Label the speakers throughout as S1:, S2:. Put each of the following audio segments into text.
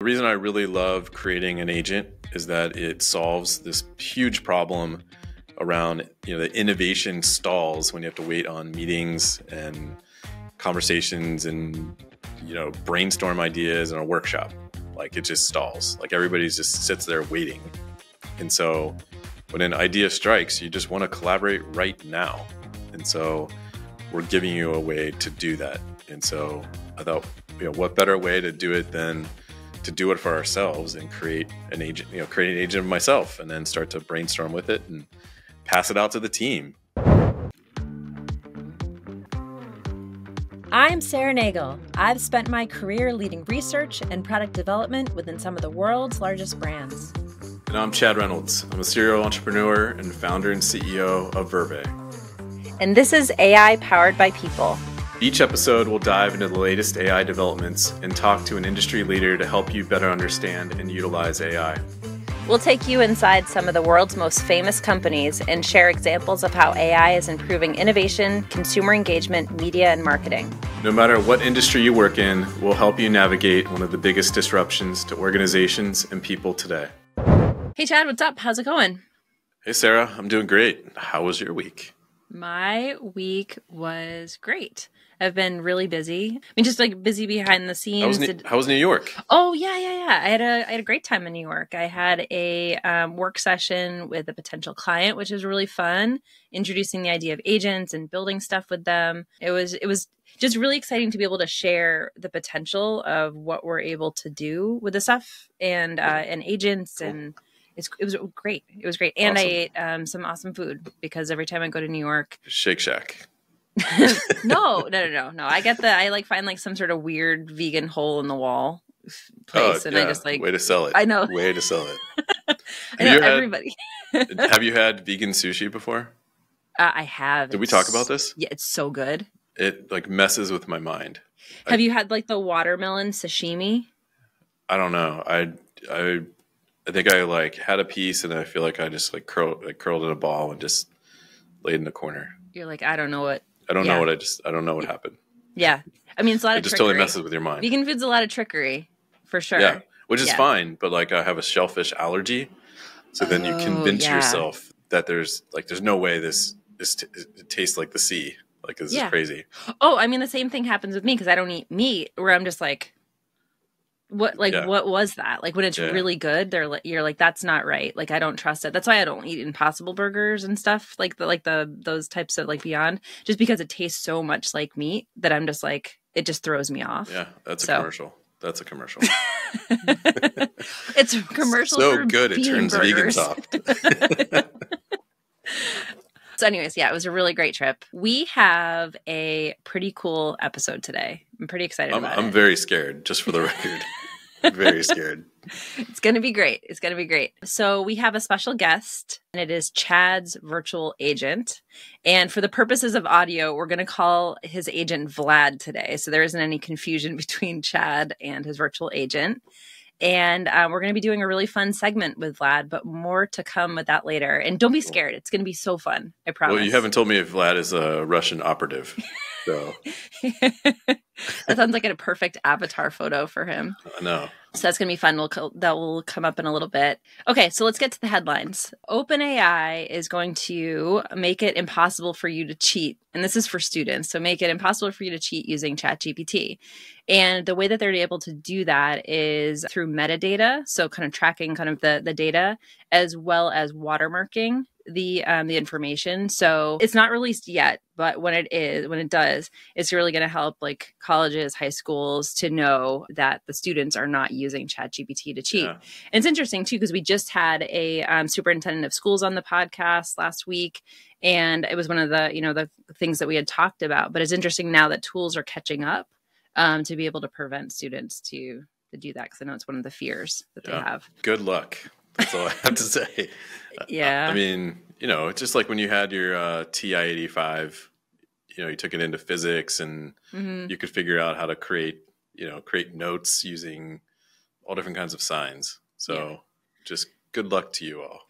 S1: The reason I really love creating an agent is that it solves this huge problem around, the innovation stalls when you have to wait on meetings and conversations and, brainstorm ideas in a workshop. Like, it just stalls. Like, everybody just sits there waiting. And so when an idea strikes, you just want to collaborate right now. And so we're giving you a way to do that. And so I thought, what better way to do it than to do it for ourselves and create an agent, create an agent of myself and then start to brainstorm with it and pass it out to the team.
S2: I'm Sarah Nagle. I've spent my career leading research and product development within some of the world's largest brands.
S1: And I'm Chad Reynolds. I'm a serial entrepreneur and founder and CEO of Verve.
S2: And this is AI Powered by People.
S1: Each episode will dive into the latest AI developments and talk to an industry leader to help you better understand and utilize AI.
S2: We'll take you inside some of the world's most famous companies and share examples of how AI is improving innovation, consumer engagement, media, and marketing.
S1: No matter what industry you work in, we'll help you navigate one of the biggest disruptions to organizations and people today.
S2: Hey, Chad, what's up? How's it going?
S1: Hey, Sarah. I'm doing great. How was your week?
S2: My week was great. I've been really busy. just like busy behind the scenes.
S1: How was New York?
S2: Oh, yeah. I had a great time in New York. I had a work session with a potential client, which was really fun, introducing the idea of agents and building stuff with them. It was just really exciting to be able to share the potential of what we're able to do with the stuff and agents. Cool. And it was great. It was great. And awesome. I ate some awesome food because every time I go to New York.
S1: Shake Shack.
S2: No. I find some sort of weird vegan hole in the wall place. And I just
S1: way to sell it.
S2: I know.
S1: Way to sell it.
S2: I know everybody.
S1: Have you had vegan sushi before?
S2: I have.
S1: Did we talk about this?
S2: Yeah, it's so good.
S1: It messes with my mind.
S2: Have you had the watermelon sashimi? I
S1: don't know. I think I had a piece and I feel like I just curled in a ball and just laid in the corner.
S2: You're like, I don't know what
S1: happened.
S2: Yeah. It's a lot of trickery. It just
S1: totally messes with your mind.
S2: Vegan food's a lot of trickery, for sure.
S1: Yeah, which is fine, but I have a shellfish allergy. So then you convince yourself that there's no way this tastes like the sea. This is crazy.
S2: Oh, the same thing happens with me because I don't eat meat where I'm just what was that? When it's really good, you're like, that's not right. I don't trust it. That's why I don't eat Impossible burgers and stuff those types of Beyond, just because it tastes so much like meat that I'm just it just throws me off.
S1: Yeah, that's a commercial. That's a commercial.
S2: It's a commercial.
S1: So
S2: for
S1: good, it turns
S2: burgers.
S1: vegan soft.
S2: So anyways, it was a really great trip. We have a pretty cool episode today. I'm pretty excited about it.
S1: I'm very scared, just for the record. I'm very scared.
S2: It's going to be great. It's going to be great. So we have a special guest, and it is Chad's virtual agent. And for the purposes of audio, we're going to call his agent Vlad today. So there isn't any confusion between Chad and his virtual agent. And we're going to be doing a really fun segment with Vlad, but more to come with that later. And don't be scared. It's going to be so fun. I promise.
S1: Well, you haven't told me if Vlad is a Russian operative. So
S2: that sounds like a perfect avatar photo for him.
S1: I know.
S2: So that's going to be fun. That will come up in a little bit. Okay, so let's get to the headlines. OpenAI is going to make it impossible for you to cheat. And this is for students. So make it impossible for you to cheat using ChatGPT. And the way that they're able to do that is through metadata. So kind of tracking the data, as well as watermarking the information. So it's not released yet, but when it does, it's really going to help colleges, high schools to know that the students are not using ChatGPT to cheat. Yeah. And it's interesting too, because we just had a superintendent of schools on the podcast last week, and it was one of the things that we had talked about. But it's interesting now that tools are catching up to be able to prevent students to do that, because I know it's one of the fears that they have.
S1: Good luck. That's all I have to say.
S2: Yeah.
S1: It's just like when you had your TI-85, you took it into physics and you could figure out how to create notes using all different kinds of signs. So just good luck to you all.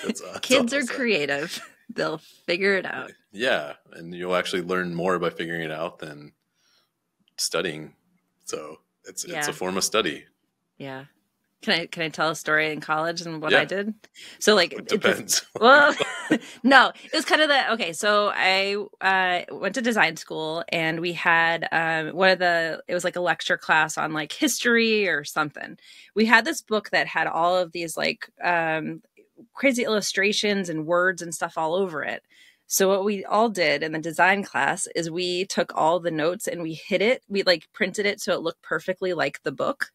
S1: That's
S2: Kids are creative. They'll figure it out.
S1: Yeah. And you'll actually learn more by figuring it out than studying. So it's a form of study.
S2: Yeah. Can I tell a story in college and what
S1: Yeah.
S2: I did? So like
S1: It depends.
S2: well, no, it was kind of okay. So I went to design school, and we had it was like a lecture class on like history or something. We had this book that had all of these like crazy illustrations and words and stuff all over it. So what we all did in the design class is we took all the notes and we like printed it so it looked perfectly like the book.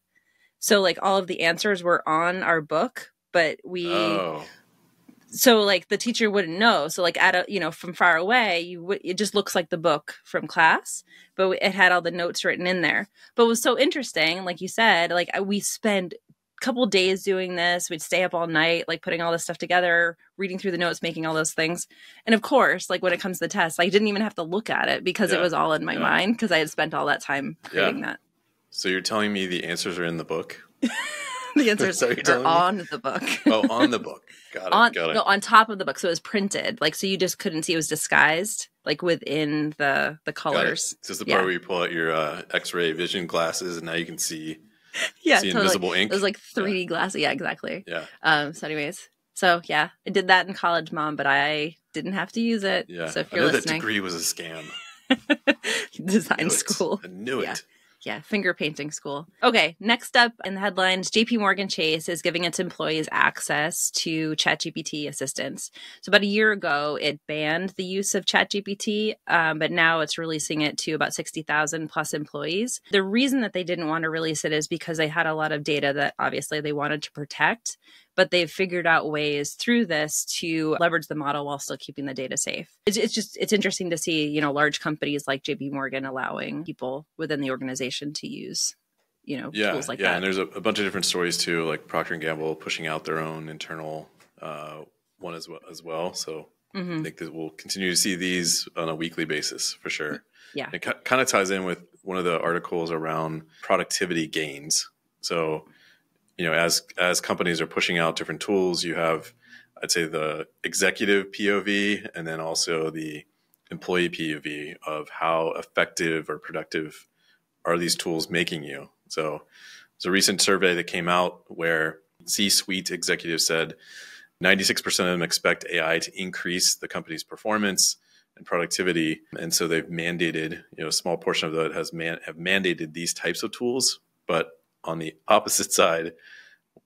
S2: So like all of the answers were on our book, but
S1: Oh,
S2: so like the teacher wouldn't know. So like from far away, it just looks like the book from class, but it had all the notes written in there. But it was so interesting, like you said, like we spend couple days doing this. We'd stay up all night, like putting all this stuff together, reading through the notes, making all those things. And of course, like when it comes to the test, I didn't even have to look at it because it was all in my mind because I had spent all that time creating that.
S1: So you're telling me the answers are in the book?
S2: The answers are on the book.
S1: Oh, on the book. Got it.
S2: No, on top of the book. So it was printed. Like, so you just couldn't see, it was disguised, like within the colors.
S1: This is the part where you pull out your X-ray vision glasses and now you can see
S2: totally.
S1: invisible ink.
S2: It was like 3D glasses. Yeah, exactly.
S1: Yeah.
S2: So anyways, I did that in college, Mom, but I didn't have to use it.
S1: Yeah.
S2: So if you're
S1: I know
S2: listening,
S1: that degree was a scam.
S2: Design school.
S1: I knew it.
S2: Yeah, finger painting school. Okay, next up in the headlines, JP Morgan Chase is giving its employees access to ChatGPT assistants. So about a year ago, it banned the use of ChatGPT, but now it's releasing it to about 60,000 plus employees. The reason that they didn't want to release it is because they had a lot of data that obviously they wanted to protect, but they've figured out ways through this to leverage the model while still keeping the data safe. It's interesting to see, large companies like JP Morgan allowing people within the organization to use, tools like that.
S1: Yeah, and there's a bunch of different stories too, like Procter & Gamble pushing out their own internal one as well. So I think that we'll continue to see these on a weekly basis for sure.
S2: Yeah.
S1: It kind of ties in with one of the articles around productivity gains. So as companies are pushing out different tools, you have, I'd say, the executive POV and then also the employee POV of how effective or productive are these tools making you. So there's a recent survey that came out where C-suite executives said 96% of them expect AI to increase the company's performance and productivity. And so they've mandated, a small portion of that have mandated these types of tools. But on the opposite side,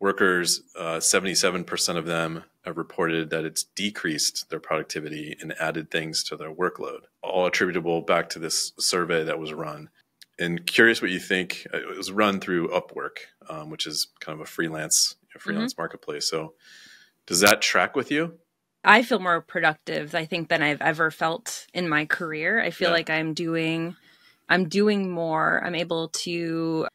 S1: workers, 77% of them have reported that it's decreased their productivity and added things to their workload, all attributable back to this survey that was run. And curious what you think. It was run through Upwork, which is kind of a freelance marketplace. So does that track with you?
S2: I feel more productive, I think, than I've ever felt in my career. I feel like I'm doing more. I'm able to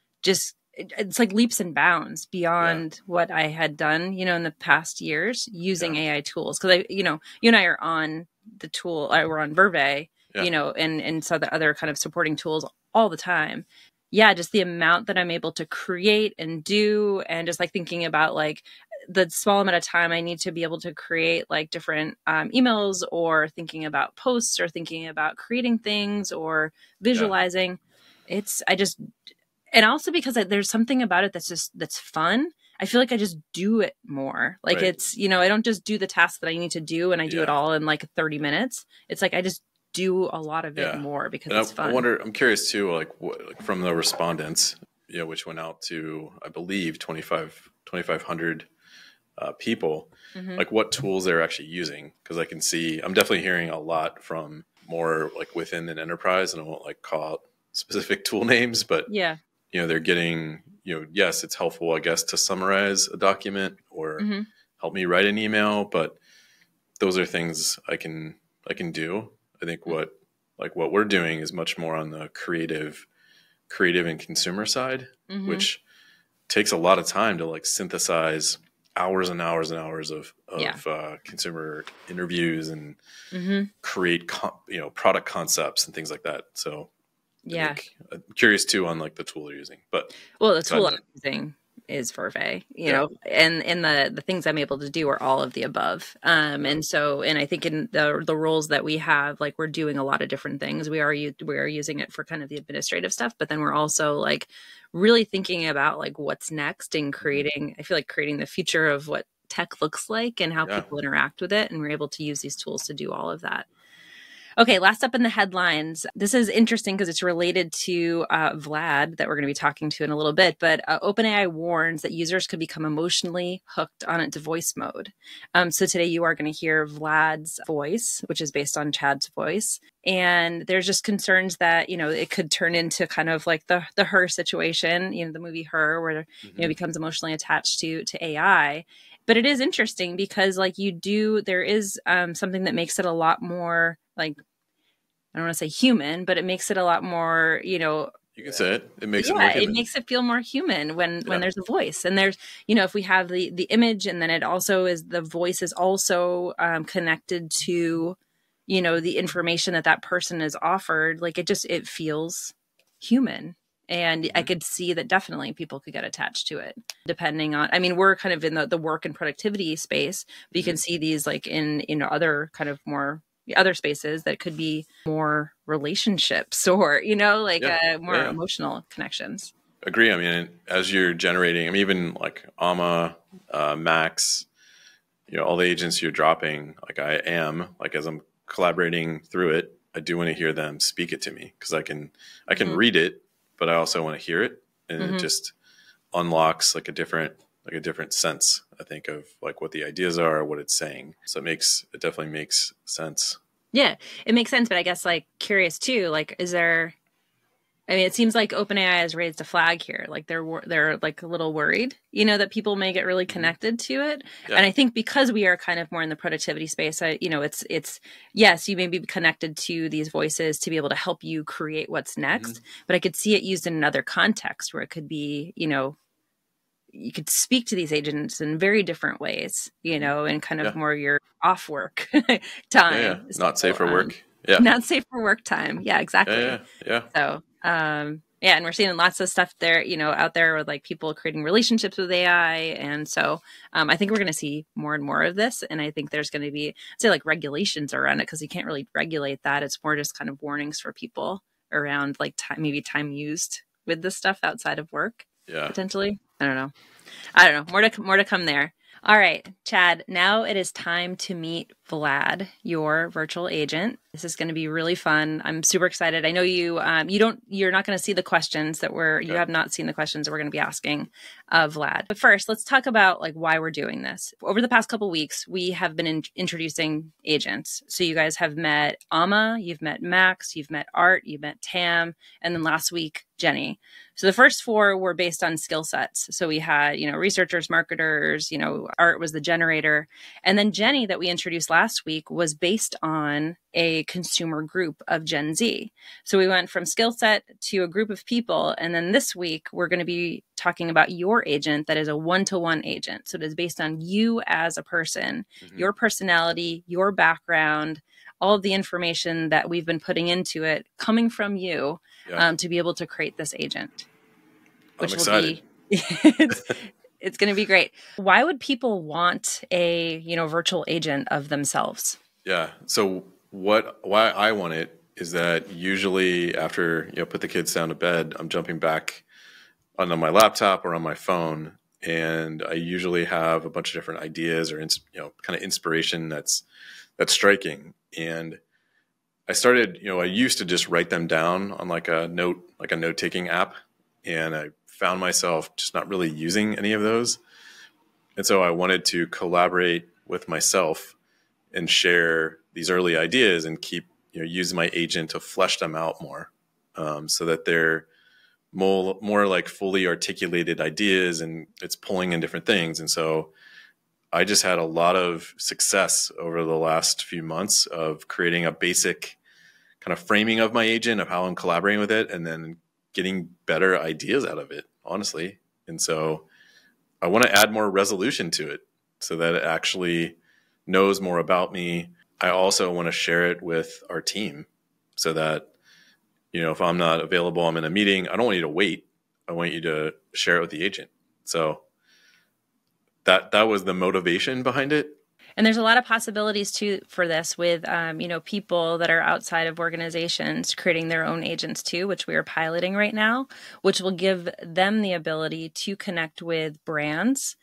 S2: it's like leaps and bounds beyond what I had done, in the past years using AI tools. Cause you and I are on the tool, we're on Verve, and so the other kind of supporting tools all the time. Yeah. Just the amount that I'm able to create and do, and just like thinking about like the small amount of time I need to be able to create like different emails, or thinking about posts, or thinking about creating things, or visualizing. And also because there's something about it that's fun. I feel like I just do it more. Like it's, I don't just do the tasks that I need to do and I do it all in like 30 minutes. It's like I just do a lot of it more because it's fun.
S1: I'm curious too, like from the respondents, which went out to, I believe, 2,500 people, like what tools they're actually using. Because I can see, I'm definitely hearing a lot from more like within an enterprise, and I won't like call out specific tool names, but they're getting, yes, it's helpful, I guess, to summarize a document or help me write an email, but those are things I can do. I think what we're doing is much more on the creative and consumer side, which takes a lot of time to like synthesize hours and hours and hours of consumer interviews and create product concepts and things like that. So I'm curious too on like the tool you're using, but
S2: the tool I'm using is Verve, you
S1: Yeah.
S2: know, and the things I'm able to do are all of the above. And so, and I think in the roles that we have, like we're doing a lot of different things. We are using it for kind of the administrative stuff, but then we're also like really thinking about like what's next and creating, I feel like creating the future of what tech looks like and how
S1: Yeah.
S2: people interact with it. And we're able to use these tools to do all of that. Okay, last up in the headlines. This is interesting because it's related to Vlad that we're going to be talking to in a little bit. But OpenAI warns that users could become emotionally hooked on it to voice mode. So today you are going to hear Vlad's voice, which is based on Chad's voice. And there's just concerns that, you know, it could turn into kind of like the Her situation, you know, the movie Her, where, you know, becomes emotionally attached to AI. But it is interesting because like there is something that makes it a lot more like, I don't want to say human, but it makes it a lot more, you know,
S1: You can say it. It makes it more human.
S2: It makes it feel more human when there's a voice. And there's, you know, if we have the image and then it also is the voice is also connected to, you know, the information that person is offered, like it feels human. And I could see that definitely people could get attached to it depending on, I mean, we're kind of in the work and productivity space, but you can see these like in other kind of more other spaces that could be more relationships or, you know, like more emotional connections.
S1: Agree. I mean, as you're generating, I mean, even like Amma, Max, you know, all the agents you're dropping, like I am, like as I'm collaborating through it, I do want to hear them speak it to me because I can read it, but I also want to hear it, and it just unlocks like a different sense, I think, of like what the ideas are, what it's saying. So it definitely makes sense.
S2: Yeah, it makes sense. But I guess like curious too, like, is there, I mean, it seems like OpenAI has raised a flag here. Like they're like a little worried, you know, that people may get really connected to it. Yeah. And I think because we are kind of more in the productivity space, you know, it's yes, you may be connected to these voices to be able to help you create what's next. But I could see it used in another context where it could be, you know, you could speak to these agents in very different ways, you know, and kind of more your off work time.
S1: Yeah. Not safe for work.
S2: Not safe for work time. Yeah, exactly.
S1: Yeah.
S2: So, and we're seeing lots of stuff there, you know, out there with like people creating relationships with AI. And so I think we're going to see more and more of this. And I think there's going to be, say, like regulations around it because you can't really regulate that. It's more just kind of warnings for people around like maybe time used with this stuff outside of work. Yeah. Potentially. I don't know. More to come there. All right, Chad, now it is time to meet Vlad, your virtual agent. This is going to be really fun. I'm super excited. I know you're not going to see the questions you have not seen the questions that we're going to be asking of Vlad. But first, let's talk about like why we're doing this. Over the past couple of weeks, we have been introducing agents. So you guys have met Amma, you've met Max, you've met Art, you've met Tam, and then last week, Jenny. So the first 4 were based on skill sets. So we had, you know, researchers, marketers, you know, Art was the generator. And then Jenny that we introduced last week was based on a consumer group of Gen Z. So we went from skill set to a group of people. And then this week, we're going to be talking about your agent that is a one-to-one agent. So it is based on you as a person, your personality, your background, all of the information that we've been putting into it coming from you to be able to create this agent.
S1: Which I'm excited.
S2: It's going to be great. Why would people want a, you know, virtual agent of themselves?
S1: Yeah. So why I want it is that usually after, you know, put the kids down to bed, I'm jumping back on my laptop or on my phone, and I usually have a bunch of different ideas or, you know, kind of inspiration that's striking. And I started, you know, I used to just write them down on like a note-taking app, and I found myself just not really using any of those. And so I wanted to collaborate with myself and share these early ideas and use my agent to flesh them out more, so that they're more like fully articulated ideas and it's pulling in different things. And so I just had a lot of success over the last few months of creating a basic kind of framing of my agent, of how I'm collaborating with it, and then getting better ideas out of it, honestly. And so I want to add more resolution to it so that it actually knows more about me. I also want to share it with our team so that, you know, if I'm not available, I'm in a meeting, I don't want you to wait. I want you to share it with the agent So that was the motivation behind it.
S2: And there's a lot of possibilities too for this with, people that are outside of organizations creating their own agents too, which we are piloting right now, which will give them the ability to connect with brands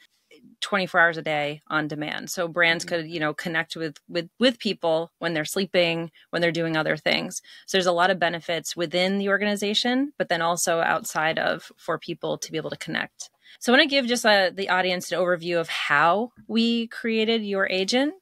S2: 24 hours a day on demand. So brands could, connect with people when they're sleeping, when they're doing other things. So there's a lot of benefits within the organization, but then also outside of for people to be able to connect. So I want to give just the audience an overview of how we created your agent.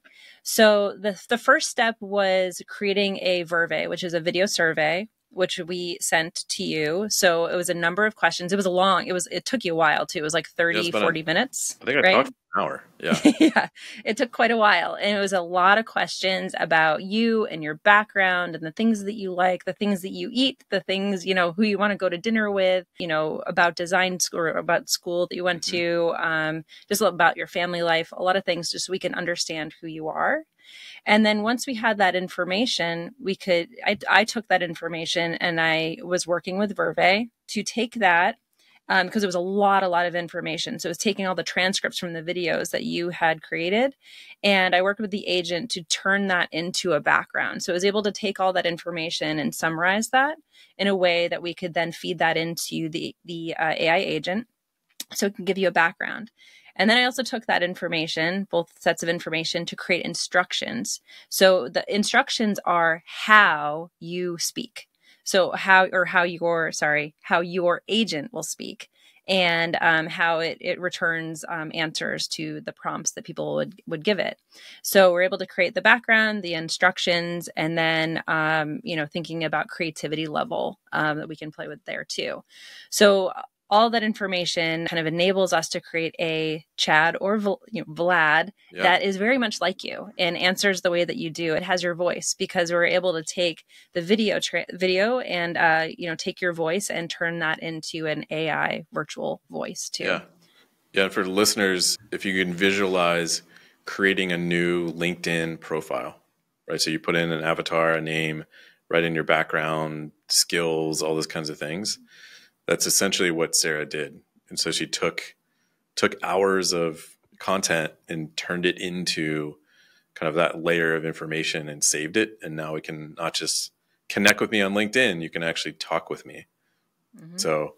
S2: So the first step was creating a Verve, which is a video survey, which we sent to you. So it was a number of questions. It took you a while too. It was like 40 minutes.
S1: I think I talked for an hour. Yeah.
S2: Yeah. It took quite a while. And it was a lot of questions about you and your background and the things that you like, the things that you eat, the things, who you want to go to dinner with, about design school or about school that you went to, just about your family life, a lot of things just so we can understand who you are. And then once we had that information, I took that information and I was working with Verve to take that because it was a lot of information. So it was taking all the transcripts from the videos that you had created. And I worked with the agent to turn that into a background. So I was able to take all that information and summarize that in a way that we could then feed that into the AI agent so it can give you a background. And then I also took that information, both sets of information, to create instructions. So the instructions are how you speak. So how your agent will speak, and how it returns answers to the prompts that people would give it. So we're able to create the background, the instructions, and then thinking about creativity level that we can play with there too. So all that information kind of enables us to create a Chad or Vlad that is very much like you and answers the way that you do. It has your voice because we're able to take the video and take your voice and turn that into an AI virtual voice too.
S1: Yeah. Yeah. And for the listeners, if you can visualize creating a new LinkedIn profile, right? So you put in an avatar, a name, write in your background, skills, all those kinds of things. That's essentially what Sarah did. And so she took hours of content and turned it into kind of that layer of information and saved it. And now we can not just connect with me on LinkedIn, you can actually talk with me. Mm-hmm. So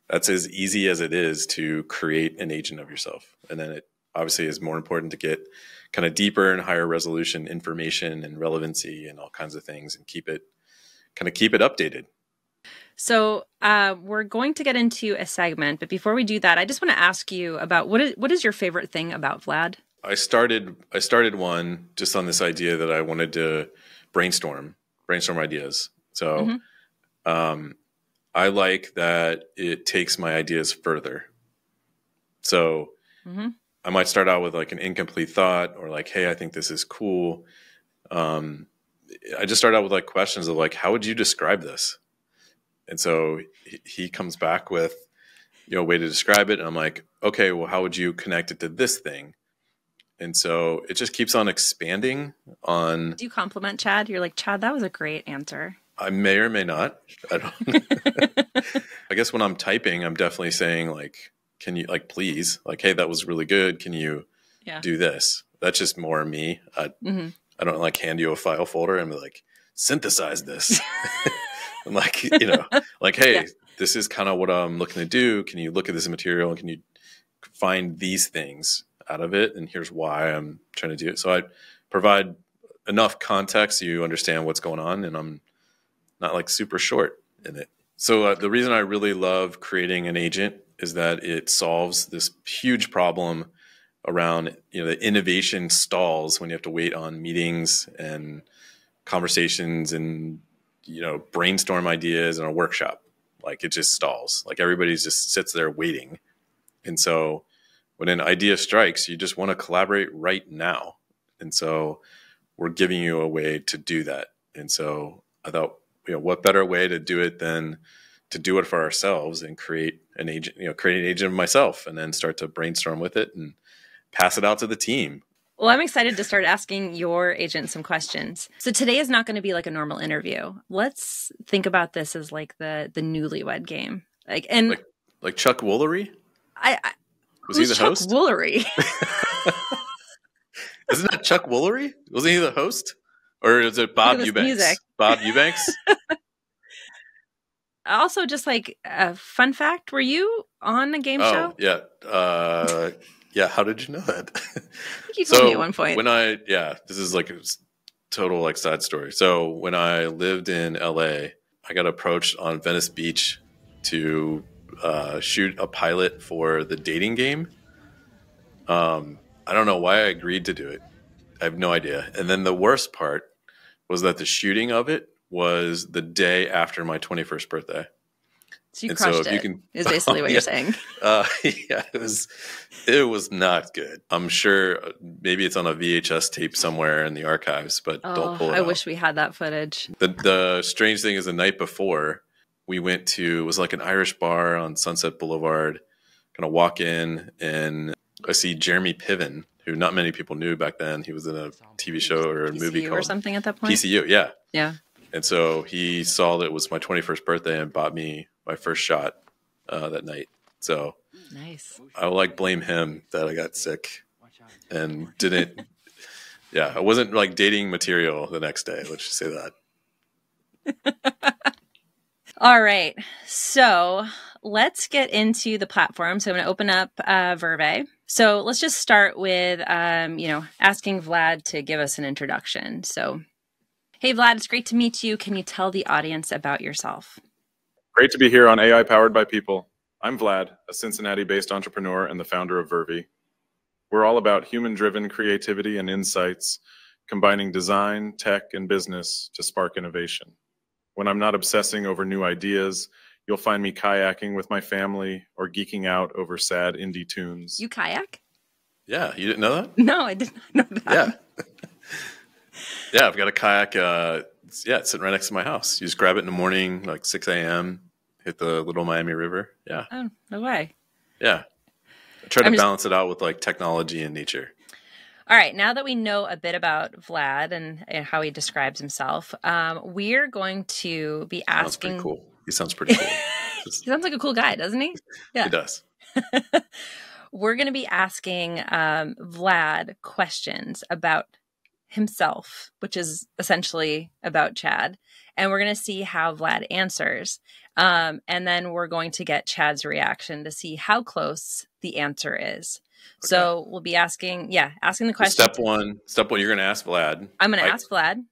S1: that's as easy as it is to create an agent of yourself. And then it obviously is more important to get kind of deeper and higher resolution information and relevancy and all kinds of things and keep it updated.
S2: So we're going to get into a segment, but before we do that, I just want to ask you about what is your favorite thing about Vlad?
S1: I started one just on this idea that I wanted to brainstorm ideas. So I like that it takes my ideas further. So I might start out with like an incomplete thought or like, hey, I think this is cool. I just start out with like questions of like, how would you describe this? And so he comes back with, a way to describe it. And I'm like, okay, well, how would you connect it to this thing? And so it just keeps on expanding on.
S2: Do you compliment Chad? You're like, Chad, that was a great answer.
S1: I may or may not. I don't. I guess when I'm typing, I'm definitely saying like, can you like, please, like, hey, that was really good. Can you do this? That's just more me. I don't like hand you a file folder and be like, synthesize this. I'm like, hey, this is kind of what I'm looking to do. Can you look at this material and can you find these things out of it? And here's why I'm trying to do it. So I provide enough context so you understand what's going on, and I'm not like super short in it. So the reason I really love creating an agent is that it solves this huge problem around, the innovation stalls when you have to wait on meetings and conversations and brainstorm ideas in a workshop. Like it just stalls. Like everybody just sits there waiting. And so when an idea strikes, you just want to collaborate right now. And so we're giving you a way to do that. And so I thought, what better way to do it than to do it for ourselves and create an agent, create an agent of myself and then start to brainstorm with it and pass it out to the team.
S2: Well, I'm excited to start asking your agent some questions. So today is not going to be like a normal interview. Let's think about this as like the newlywed game. Like Chuck
S1: Woolery? Was he the
S2: Chuck
S1: host?
S2: Woolery?
S1: Isn't that Chuck Woolery? Wasn't he the host? Or is it Bob Eubanks?
S2: Music.
S1: Bob Eubanks?
S2: Also, just like a fun fact, were you on a game show?
S1: Yeah. Yeah, how did you know that?
S2: I think you told me at one point.
S1: This is like a total like side story. So when I lived in LA, I got approached on Venice Beach to shoot a pilot for the dating game. I don't know why I agreed to do it. I have no idea. And then the worst part was that the shooting of it was the day after my 21st birthday.
S2: So you crushed it, is basically what you're saying.
S1: Yeah, it was not good. I'm sure maybe it's on a VHS tape somewhere in the archives, but don't pull it out.
S2: I wish we had that footage.
S1: The strange thing is the night before, we went to, it was like an Irish bar on Sunset Boulevard. Kind of walk in and I see Jeremy Piven, who not many people knew back then. He was in a TV show or a movie called
S2: or something at that point.
S1: PCU, yeah.
S2: Yeah.
S1: And so he saw that it was my 21st birthday and bought me my first shot that night. So
S2: nice.
S1: I would like blame him that I got sick and didn't. Yeah, I wasn't like dating material the next day. Let's just say that.
S2: All right. So let's get into the platform. So I'm going to open up Verve. So let's just start with, asking Vlad to give us an introduction. So, hey, Vlad, it's great to meet you. Can you tell the audience about yourself?
S3: Great to be here on AI Powered by People. I'm Vlad, a Cincinnati-based entrepreneur and the founder of Verve. We're all about human-driven creativity and insights, combining design, tech, and business to spark innovation. When I'm not obsessing over new ideas, you'll find me kayaking with my family or geeking out over sad indie tunes.
S2: You kayak?
S1: Yeah, you didn't know that?
S2: No, I did not know that.
S1: Yeah. Yeah, I've got a kayak. It's sitting right next to my house. You just grab it in the morning, like 6 a.m., hit the Little Miami River. Yeah.
S2: Oh, no way.
S1: Yeah. I try to balance it out with like technology and nature.
S2: All right. Now that we know a bit about Vlad and how he describes himself, we're going to be asking.
S1: Sounds pretty cool. He sounds pretty cool.
S2: He sounds like a cool guy, doesn't he? Yeah.
S1: He does.
S2: We're going to be asking Vlad questions about himself, which is essentially about Chad. And we're going to see how Vlad answers. And then we're going to get Chad's reaction to see how close the answer is. Okay. So we'll be asking the question.
S1: Step one, you're going to ask Vlad.
S2: I'm going to ask Vlad.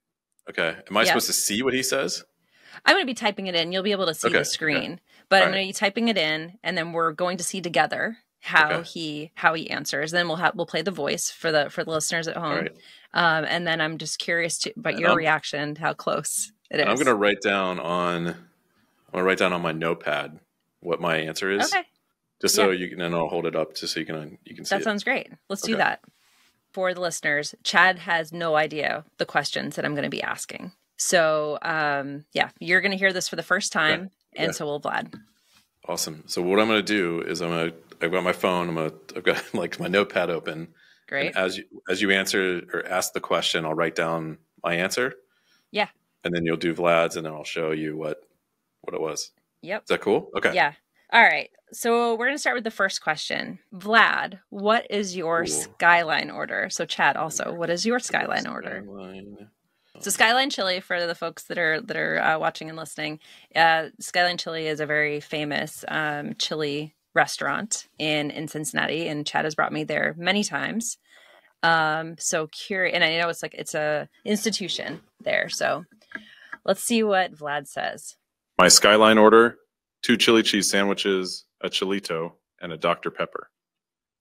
S1: Okay. Am I supposed to see what he says?
S2: I'm going to be typing it in. You'll be able to see the screen. Okay. But I'm going to be typing it in, and then we're going to see together how he answers. Then we'll play the voice for the listeners at home. All right. And then I'm just curious about your reaction, how close it is.
S1: I'm going to write down on my notepad what my answer is.
S2: Okay.
S1: Just so you can, and I'll hold it up just so you can see it.
S2: That sounds great. Let's do that. For the listeners, Chad has no idea the questions that I'm going to be asking. So, you're going to hear this for the first time, and so will Vlad.
S1: Awesome. So what I'm going to do is I've got my phone. I've got like my notepad open.
S2: Great.
S1: And as you answer or ask the question, I'll write down my answer.
S2: Yeah.
S1: And then you'll do Vlad's, and then I'll show you what it was.
S2: Yep.
S1: Is that cool? Okay.
S2: Yeah. All right. So we're going to start with the first question. Vlad, what is your skyline order? So Chad also, what is your skyline order? So Skyline Chili, for the folks that are watching and listening, Skyline Chili is a very famous chili restaurant in Cincinnati, and Chad has brought me there many times. So curious, and I know it's a institution there. So let's see what Vlad says.
S3: My Skyline order: 2 chili cheese sandwiches, a chilito, and a Dr. Pepper.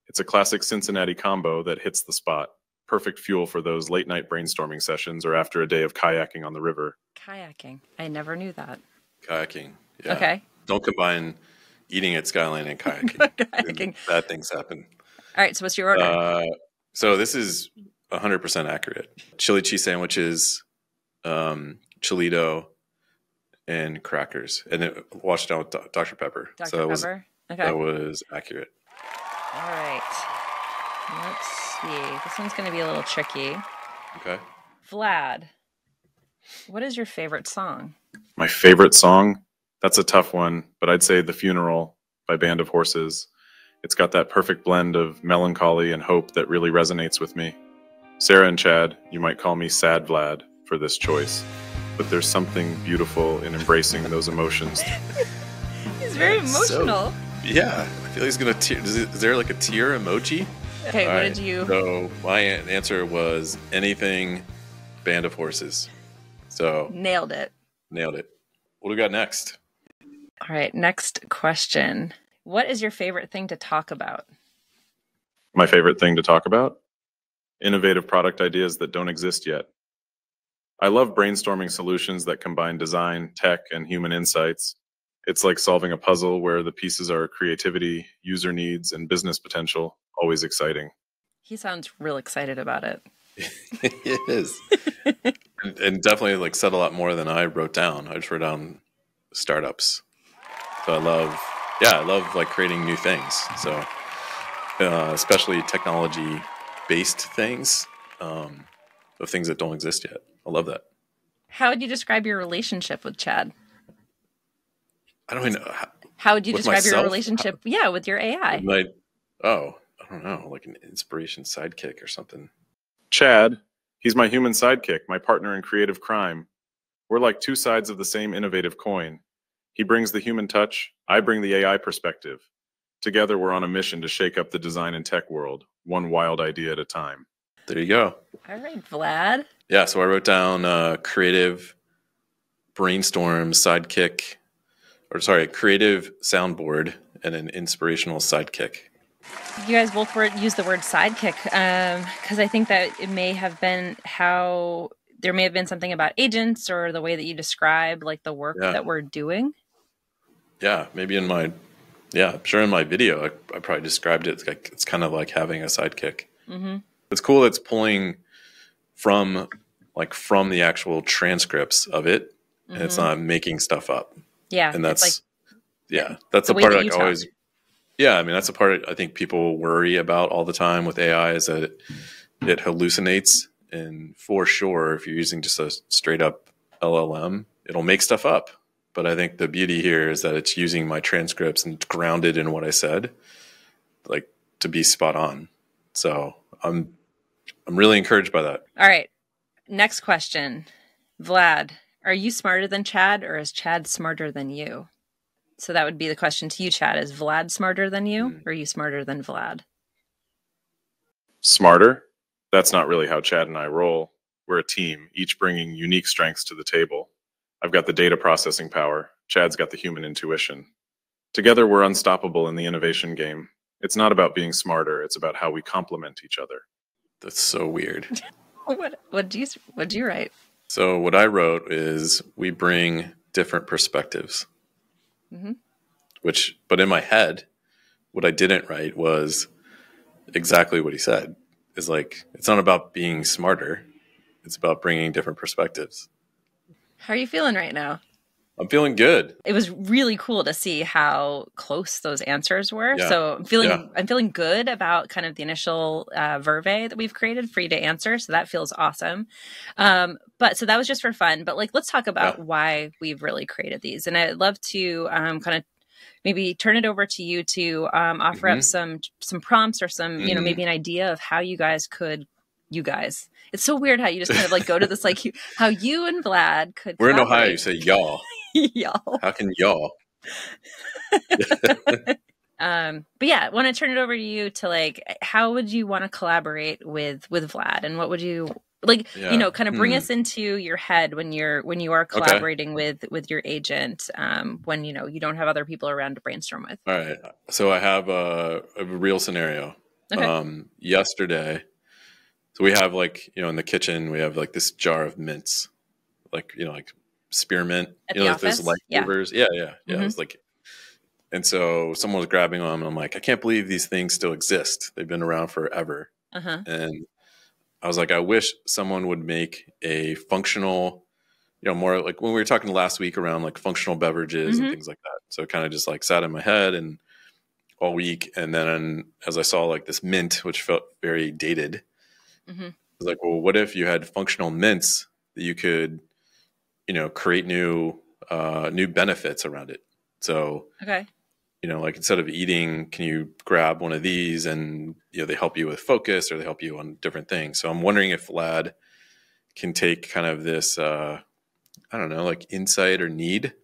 S3: It's a classic Cincinnati combo that hits the spot. Perfect fuel for those late night brainstorming sessions or after a day of kayaking on the river.
S2: Kayaking. I never knew that.
S1: Kayaking. Yeah.
S2: Okay.
S1: Don't combine eating at Skyline and kayaking.
S2: Kayaking.
S1: Bad things happen.
S2: All right. So what's your order?
S1: So this is 100% accurate. Chili cheese sandwiches, chilito, and crackers. And it washed down with Dr. Pepper.
S2: Dr. Pepper? Okay.
S1: That was accurate.
S2: All right. Let's see. This one's going to be a little tricky.
S1: Okay.
S2: Vlad, what is your favorite song?
S3: My favorite song? That's a tough one, but I'd say The Funeral by Band of Horses. It's got that perfect blend of melancholy and hope that really resonates with me. Sarah and Chad, you might call me Sad Vlad for this choice, but there's something beautiful in embracing those emotions.
S2: He's very emotional.
S1: Yeah, I feel he's gonna tear. Is there like a tear emoji?
S2: Okay, what did you?
S1: So my answer was anything Band of Horses. So
S2: Nailed it.
S1: Nailed it. What do we got next?
S2: All right, next question. What is your favorite thing to talk about?
S3: My favorite thing to talk about? Innovative product ideas that don't exist yet. I love brainstorming solutions that combine design, tech, and human insights. It's like solving a puzzle where the pieces are creativity, user needs, and business potential. Always exciting.
S2: He sounds real excited about it.
S1: It is. and definitely like said a lot more than I wrote down. I just wrote down startups. So I love like creating new things. So especially technology based things, of things that don't exist yet. I love that.
S2: How would you describe your relationship with Chad?
S1: I don't even know.
S2: How would you describe your
S1: myself?
S2: relationship? With your AI.
S1: I don't know, like an inspiration sidekick or something.
S3: Chad, he's my human sidekick, my partner in creative crime. We're like two sides of the same innovative coin. He brings the human touch, I bring the AI perspective. Together, we're on a mission to shake up the design and tech world, one wild idea at a time.
S1: There you go.
S2: All right, Vlad.
S1: Yeah, so I wrote down creative brainstorm sidekick, creative soundboard and an inspirational sidekick.
S2: You guys both used the word sidekick because I think that it may have been how there may have been something about agents or the way that you describe like the work that we're doing.
S1: Yeah, maybe in my video I probably described it like it's kind of like having a sidekick. Mm-hmm. It's cool that it's pulling from the actual transcripts of it, and it's not making stuff up. Yeah, and that's that's the part that I always. Yeah, I mean that's the part I think people worry about all the time with AI is that it hallucinates, and for sure, if you're using just a straight up LLM, it'll make stuff up. But I think the beauty here is that it's using my transcripts and grounded in what I said, like to be spot on. So I'm really encouraged by that.
S2: All right, next question, Vlad. Are you smarter than Chad, or is Chad smarter than you? So that would be the question to you, Chad. Is Vlad smarter than you, or are you smarter than Vlad?
S3: Smarter? That's not really how Chad and I roll. We're a team, each bringing unique strengths to the table. I've got the data processing power. Chad's got the human intuition. Together, we're unstoppable in the innovation game. It's not about being smarter. It's about how we complement each other. That's so weird.
S2: What do you write?
S1: So what I wrote is we bring different perspectives. Mm-hmm. But in my head, what I didn't write was exactly what he said. Is like, it's not about being smarter. It's about bringing different perspectives.
S2: How are you feeling right now?
S1: I'm feeling good.
S2: It was really cool to see how close those answers were. Yeah. So I'm feeling good about kind of the initial verve that we've created for you to answer. So that feels awesome. But so that was just for fun. But like, let's talk about why we've really created these. And I'd love to kind of maybe turn it over to you to offer up some prompts or some, maybe an idea of how you guys could. It's so weird how you just kind of like go to this, like how you and Vlad could.
S1: We're in Ohio. You say y'all.
S2: Y'all.
S1: How can y'all?
S2: But yeah, I want to turn it over to you to like, how would you want to collaborate with Vlad, and what would you like? Kind of bring us into your head when you are collaborating with your agent, when you don't have other people around to brainstorm with.
S1: All right. So I have a real scenario. Okay. Yesterday. So we have like, in the kitchen, we have like this jar of mints, like, like spearmint, like those lifesavers. Yeah. Mm-hmm. It was like, and so someone was grabbing them and I'm like, I can't believe these things still exist. They've been around forever. Uh-huh. And I was like, I wish someone would make a functional, more like when we were talking last week around like functional beverages and things like that. So it kind of just like sat in my head and all week. And then as I saw like this mint, which felt very dated, I was like, well, what if you had functional mints that you could, create new benefits around it? So, like instead of eating, can you grab one of these and, they help you with focus or they help you on different things. So I'm wondering if Vlad can take kind of this, I don't know, like insight or need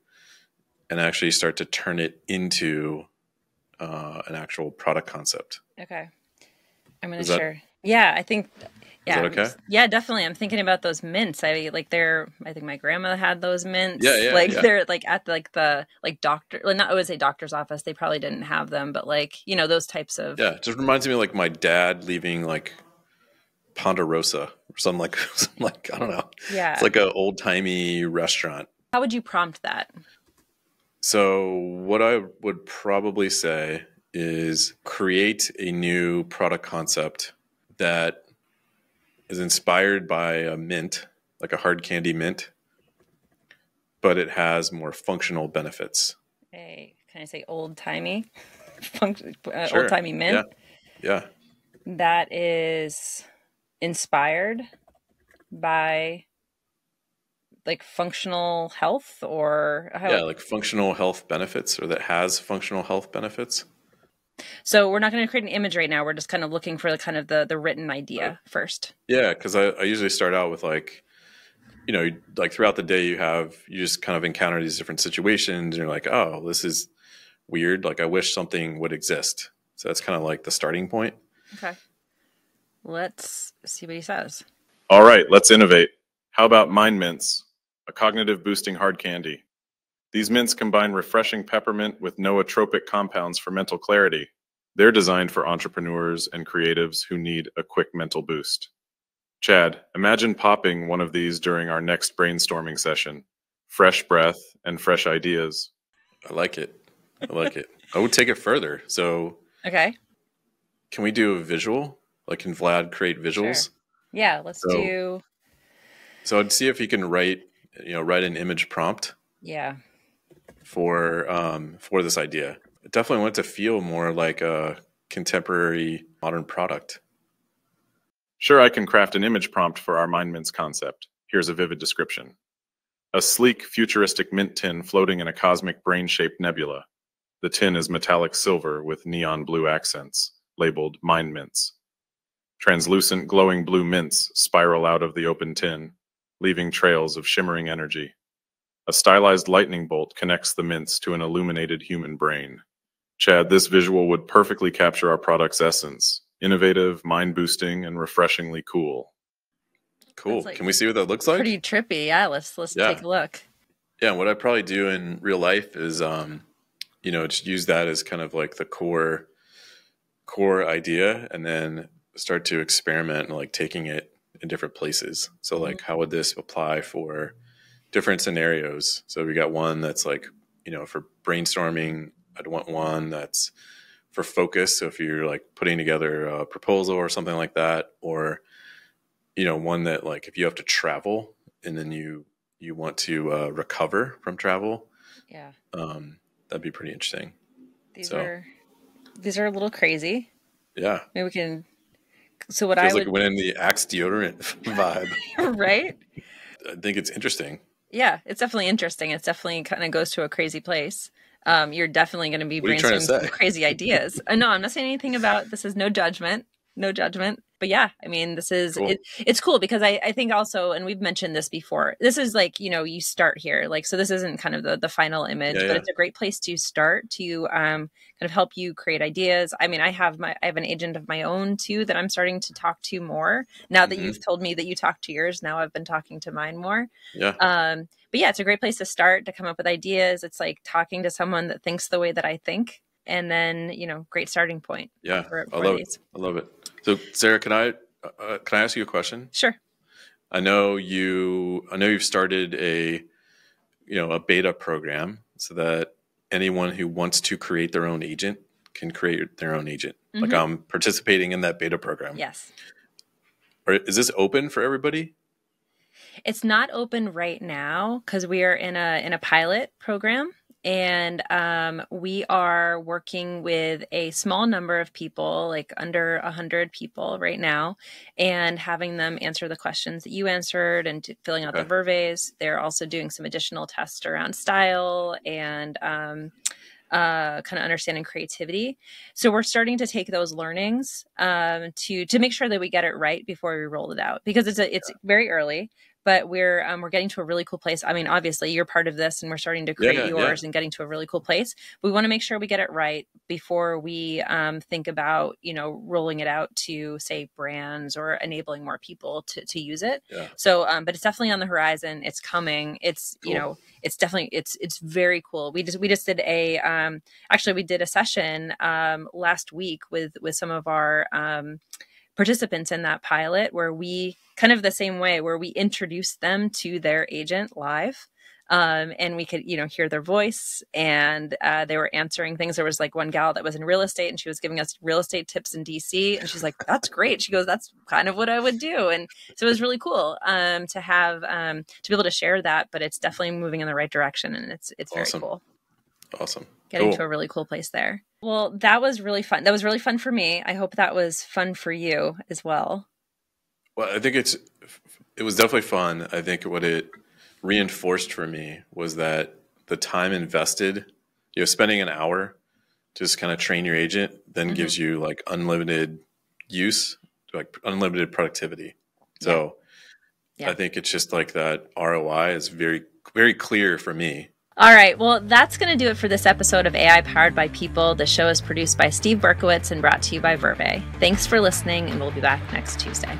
S1: and actually start to turn it into an actual product concept.
S2: Okay. I'm going to share. Yeah, I think. Yeah.
S1: Is that okay?
S2: Yeah, definitely. I'm thinking about those mints. I think my grandma had those mints.
S1: Yeah.
S2: They're like at the doctor, not I would say doctor's office. They probably didn't have them, but those types of.
S1: Yeah. It just reminds me of like my dad leaving like Ponderosa or something like, I don't know.
S2: Yeah.
S1: It's like an old timey restaurant.
S2: How would you prompt that?
S1: So what I would probably say is create a new product concept that is inspired by a mint, like a hard candy mint, but it has more functional benefits.
S2: Can I say old timey?
S1: Sure.
S2: Old timey mint?
S1: Yeah.
S2: That is inspired by like functional health or
S1: like functional health benefits, or that has functional health benefits.
S2: So we're not going to create an image right now. We're just kind of looking for the written idea first.
S1: Yeah, because I usually start out with like, like throughout the day you just kind of encounter these different situations and you're like, oh, this is weird. Like I wish something would exist. So that's kind of like the starting point.
S2: Okay. Let's see what he says.
S3: All right, let's innovate. How about Mind Mints, a cognitive boosting hard candy? These mints combine refreshing peppermint with nootropic compounds for mental clarity. They're designed for entrepreneurs and creatives who need a quick mental boost. Chad, imagine popping one of these during our next brainstorming session. Fresh breath and fresh ideas.
S1: I like it. I would take it further. So,
S2: okay.
S1: Can we do a visual? Like, can Vlad create visuals?
S2: Sure. Yeah, let's do.
S1: So I'd see if he can write an image prompt.
S2: Yeah.
S1: For this idea. I definitely want it to feel more like a contemporary modern product.
S3: Sure, I can craft an image prompt for our Mind Mints concept. Here's a vivid description. A sleek, futuristic mint tin floating in a cosmic brain-shaped nebula. The tin is metallic silver with neon blue accents, labeled Mind Mints. Translucent, glowing blue mints spiral out of the open tin, leaving trails of shimmering energy. A stylized lightning bolt connects the mints to an illuminated human brain. Chad, this visual would perfectly capture our product's essence. Innovative, mind-boosting, and refreshingly cool.
S1: Cool. Can we see what that looks like?
S2: Pretty trippy. Yeah, let's take a look.
S1: Yeah, and what I'd probably do in real life is, just use that as kind of like the core idea, and then start to experiment and like taking it in different places. So like, how would this apply for different scenarios? So we got one that's like, for brainstorming. I'd want one that's for focus. So if you're like putting together a proposal or something like that, or, one that like if you have to travel and then you want to recover from travel.
S2: Yeah.
S1: That'd be pretty interesting.
S2: These are a little crazy.
S1: Yeah.
S2: Maybe we can. So what
S1: Feels like it went in the Axe deodorant vibe.
S2: Right?
S1: I think it's interesting.
S2: Yeah, it's definitely interesting. It's definitely kind of goes to a crazy place. You're definitely going to be brainstorming some crazy ideas. No, I'm not saying anything about this. Is no judgment. But yeah, I mean, this is cool. It's cool because I think also, and we've mentioned this before, this is like, you start here. Like, so this isn't kind of the final image, but it's a great place to start to kind of help you create ideas. I mean, I have an agent of my own too that I'm starting to talk to more. Now that you've told me that you talk to yours, now I've been talking to mine more.
S1: Yeah.
S2: But yeah, it's a great place to start to come up with ideas. It's like talking to someone that thinks the way that I think. And then, great starting point.
S1: Yeah, I love it. So, Sarah, can I ask you a question?
S2: Sure.
S1: I know you've started a beta program so that anyone who wants to create their own agent can create their own agent. Mm-hmm. Like I'm participating in that beta program.
S2: Yes.
S1: Is this open for everybody?
S2: It's not open right now because we are in a pilot program. And we are working with a small number of people, like under 100 people right now, and having them answer the questions that you answered and filling out the surveys. They're also doing some additional tests around style and kind of understanding creativity. So we're starting to take those learnings to make sure that we get it right before we roll it out, because it's very early. But we're getting to a really cool place. I mean, obviously, you're part of this, and we're starting to create yours and getting to a really cool place. But we want to make sure we get it right before we think about, rolling it out to, say, brands or enabling more people to use it. Yeah. So, but it's definitely on the horizon. It's coming. It's cool. It's definitely it's very cool. We just did we did a session last week with some of our participants in that pilot, where we kind of the same way, where we introduced them to their agent live, and we could hear their voice, and they were answering things. There was like one gal that was in real estate, and she was giving us real estate tips in DC, and she's like, that's great. She goes, that's kind of what I would do. And so it was really cool to have to be able to share that, but it's definitely moving in the right direction, and it's very cool.
S1: Awesome.
S2: Getting to a really cool place there. Well, that was really fun. That was really fun for me. I hope that was fun for you as well.
S1: Well, I think it was definitely fun. I think what it reinforced for me was that the time invested, spending an hour to just kind of train your agent, then gives you like unlimited use, like unlimited productivity. So I think it's just like that ROI is very, very clear for me.
S2: All right. Well, that's going to do it for this episode of AI Powered by People. The show is produced by Steve Berkowitz and brought to you by Verve. Thanks for listening, and we'll be back next Tuesday.